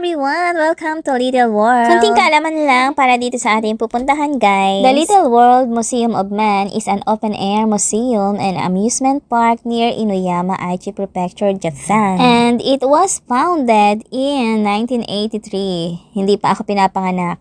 everyone! Welcome to Little World! Kunting kaalaman lang para dito sa ating pupuntahan, guys. The Little World Museum of Man is an open-air museum and amusement park near Inuyama, Aichi Prefecture, Japan. And it was founded in 1983. Hindi pa ako pinapanganak.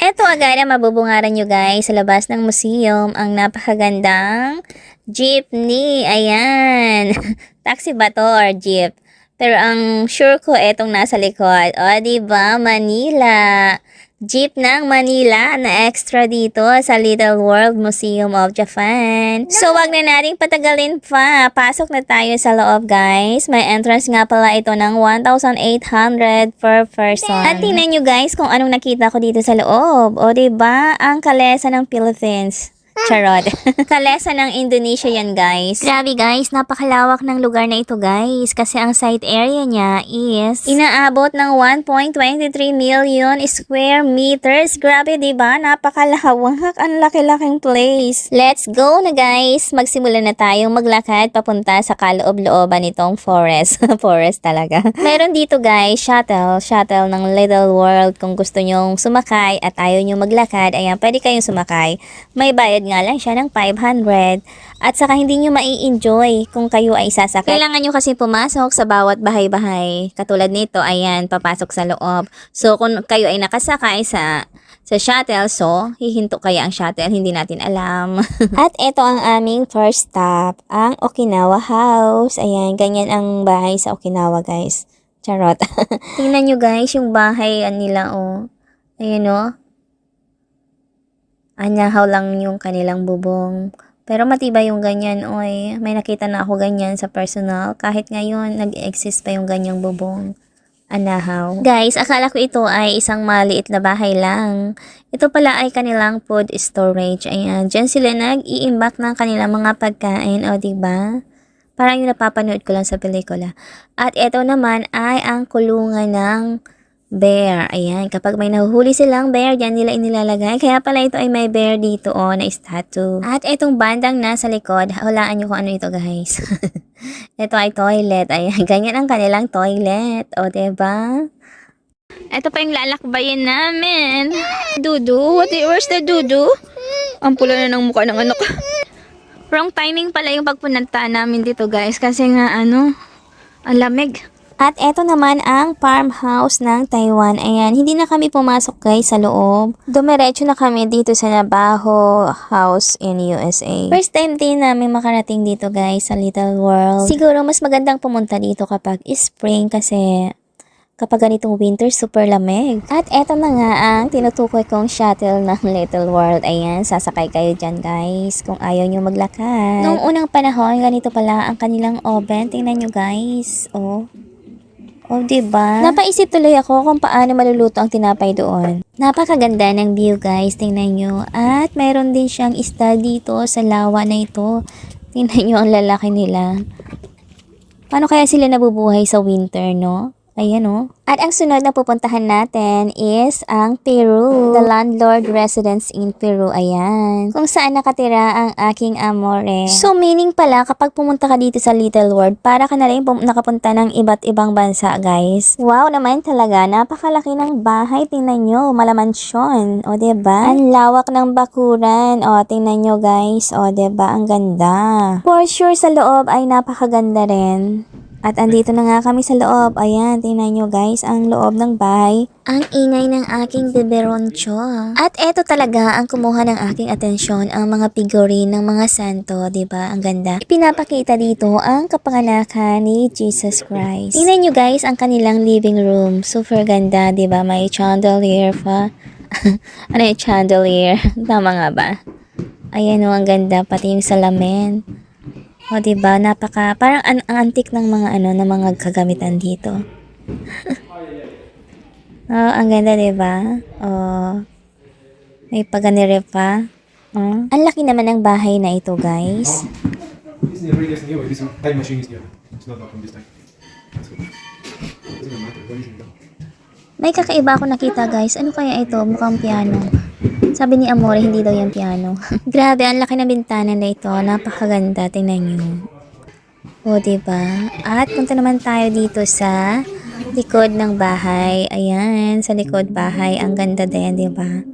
Eto agad ang mabubungaran nyo, guys, sa labas ng museum, ang napakagandang jeepney. Ayan. Taxi ba to or jeep? Pero ang sure ko etong nasa likod. O, diba? Manila. Jeep ng Manila na extra dito sa Little World Museum of Japan. So, wag na nating patagalin pa. Pasok na tayo sa loob, guys. May entrance nga pala ito ng 1,800 per person. At tingnan nyo, guys, kung anong nakita ko dito sa loob. O, diba? Ang kalesa ng Philippines. Charot. Kalesa ng Indonesia yan, guys. Grabe, guys. Napakalawak ng lugar na ito, guys. Kasi ang site area niya is inaabot ng 1.23 million square meters. Grabe, diba? Napakalawak. Ang laki-laking place. Let's go na, guys. Magsimula na tayong maglakad papunta sa kaloob-looban nitong forest. Forest talaga. Meron dito, guys, shuttle. Shuttle ng Little World. Kung gusto nyong sumakay at ayaw nyong maglakad, ayan, pwede kayong sumakay. May bayad nga lang siya ng 500 at saka hindi nyo mai-enjoy kung kayo ay sasakay. Kailangan nyo kasi pumasok sa bawat bahay-bahay. Katulad nito, ayan, papasok sa loob. So, kung kayo ay nakasakay sa shuttle, so, hihinto kaya ang shuttle, hindi natin alam. At ito ang aming first stop, ang Okinawa House. Ayan, ganyan ang bahay sa Okinawa, guys. Charot. Tingnan nyo, guys, yung bahay nila, oh. Ayan, oh. Anyahaw lang yung kanilang bubong. Pero matibay yung ganyan, oy. May nakita na ako ganyan sa personal. Kahit ngayon, nag-exist pa yung ganyang bubong. Anahaw. Guys, akala ko ito ay isang maliit na bahay lang. Ito pala ay kanilang food storage. Ayan, dyan sila nag-iimbak ng kanilang mga pagkain. O, diba? Parang yung napapanood ko lang sa pelikula. At ito naman ay ang kulungan ng bear. Ayan, kapag may nahuhuli silang bear, dyan nila inilalagay. Kaya pala ito ay may bear dito, na statue. At itong bandang nasa likod, hulaan nyo kung ano ito, guys. Ito ay toilet. Ayan, ganyan ang kanilang toilet. O, diba? Ito pa yung lalakbayin namin. Dudu? Where's the Dudu? Ang pula na ng mukha ng anak. Wrong timing pala yung pagpunta namin dito, guys. Kasi nga, ang lamig. At eto naman ang farmhouse ng Taiwan. Ayan, hindi na kami pumasok, guys, sa loob. Dumiretso na kami dito sa Navajo House in USA. First time din namin makarating dito, guys, sa Little World. Siguro mas magandang pumunta dito kapag spring kasi kapag ganitong winter, super lamig. At eto na nga ang tinutukoy kong shuttle ng Little World. Ayan, sasakay kayo dyan, guys, kung ayaw nyo maglakad. Noong unang panahon, ganito pala ang kanilang oven. Tingnan nyo, guys. Oh, diba? Napaisip tuloy ako kung paano maluluto ang tinapay doon. Napakaganda ng view, guys. Tingnan nyo. At mayroon din siyang isda dito sa lawa na ito. Tingnan nyo ang lalaki nila. Paano kaya sila nabubuhay sa winter, no? Ayan, oh. At ang sunod na pupuntahan natin is ang Peru. The landlord residence in Peru. Ayan. Kung saan nakatira ang aking amore. So, meaning pala, kapag pumunta ka dito sa Little World, para ka na rin nakapunta ng iba't ibang bansa, guys. Wow naman talaga. Napakalaki ng bahay. Tingnan nyo. Malamansyon. O, diba? Ang lawak ng bakuran. O, tingnan nyo, guys. O, diba? Ang ganda. For sure, sa loob ay napakaganda rin. At andito na nga kami sa loob. Ayan, tingnan nyo, guys, ang loob ng bahay. Ang ingay ng aking beberoncho. At eto talaga ang kumuha ng aking atensyon, ang mga figurine ng mga santo, diba? Ang ganda. Ipinapakita dito ang kapanganakan ni Jesus Christ. Tingnan nyo, guys, ang kanilang living room. Super ganda, diba? May chandelier pa. Ano yung chandelier? Tama nga ba? Ayan, ang ganda. Pati yung salamin. O, diba? Parang ang antik ng mga ng mga kagamitan dito. Oh, ang ganda, diba? Oh, may paganire pa. Oh. Ang laki naman ng bahay na ito, guys. May kakaiba ako nakita, guys. Ano kaya ito? Mukhang piano. Sabi ni Amore, hindi daw yung piano. Grabe, ang laki na bintana na ito. Napakaganda. Tingnan nyo. O, diba? At punta naman tayo dito sa Likod ng bahay. Ayan, sa likod bahay. Ang ganda din, di ba?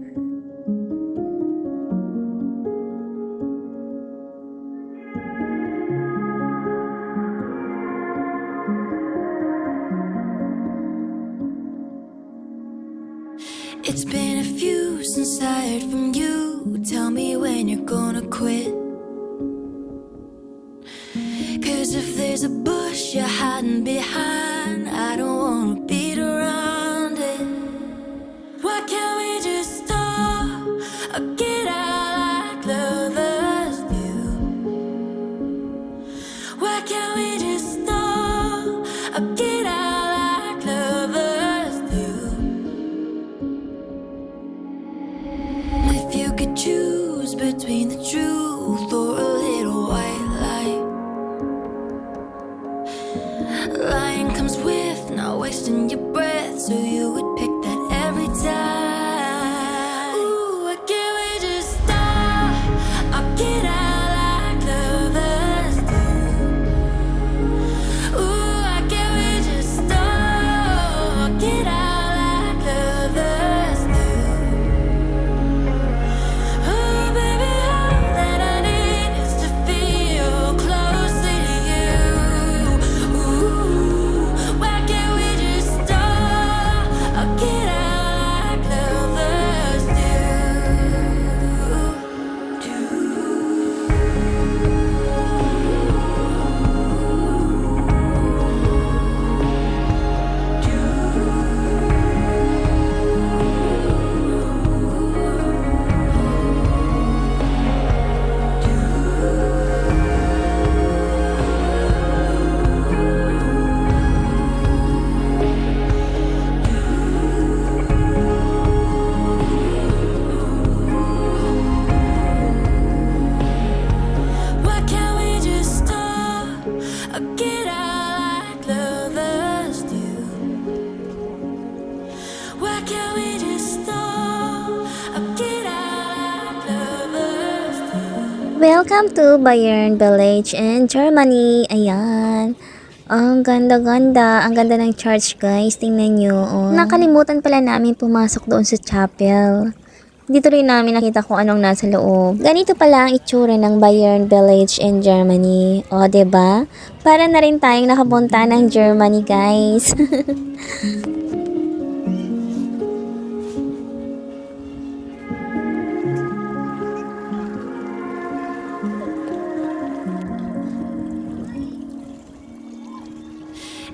It's been a few since I heard from you. Tell me when you're gonna quit. 'Cause if there's a bush you're hiding behind, I don't wanna beat around it. Why can't we just stop or get out like lovers do? Why can't we just stop or get out like lovers do? If you could choose between the truth or a little white lie, lying comes with not wasting your breath, so you would pick that every time. Ooh, why can't we just stop or get out like lovers do? Ooh, why can't we just stop or get out like lovers do? Oh, baby, all that I need is to feel closely to you. Ooh, why can't we just stop or get out like lovers do? Why can't we just stop or get out like lovers do? Why can't we just stop or get out like lovers do? Welcome to Bayern Village in Germany. Ayan. Ang ganda-ganda. Ang ganda ng church, guys. Tingnan nyo. Oh. Nakalimutan pala namin pumasok doon sa chapel. Dito rin namin nakita kung anong nasa loob. Ganito pala ang itsura ng Bayern Village in Germany. O, 'di ba? Para na rin tayong nakapunta ng Germany, guys.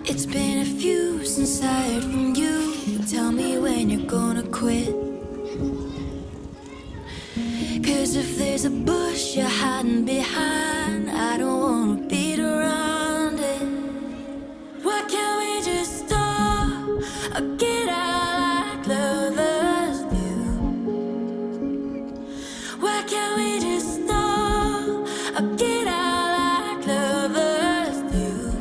It's been a few since I heard from you. Tell me when you're gonna quit. 'Cause if there's a bush you're hiding behind, I don't wanna beat around it. Why can't we just stop or get out like lovers do? Why can't we just stop or get out like lovers do?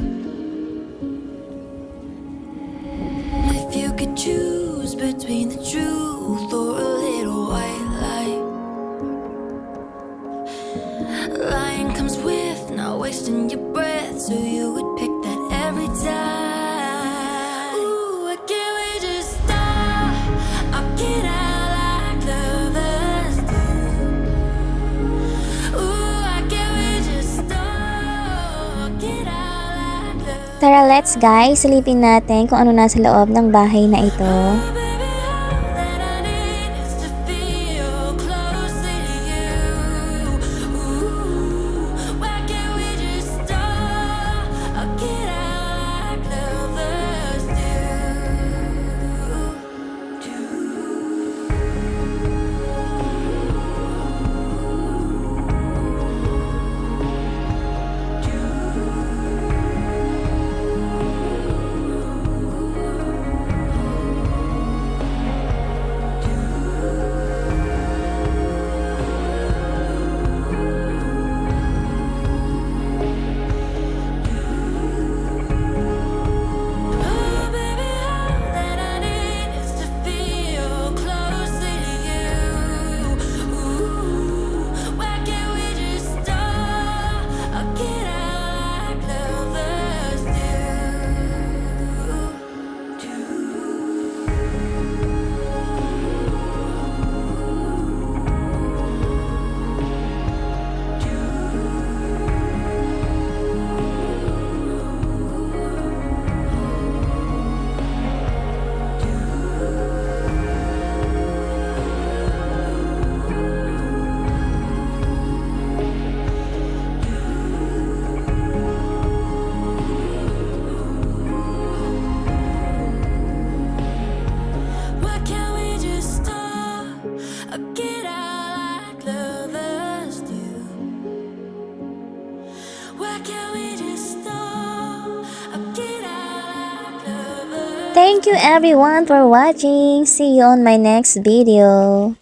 If you could choose between the truth or a little white lie, lying comes with not wasting your breath, so you would pick that every time. Ooh, why can't we just stop or get out like lovers do? Ooh, why can't we just stop or get out like lovers do? Tara, let's guys. Silipin natin kung ano nasa loob ng bahay na ito. Baby, all that I need is to feel closely to you. Ooh, why can't we just stop or get out like lovers do? Thank you everyone for watching. See you on my next video.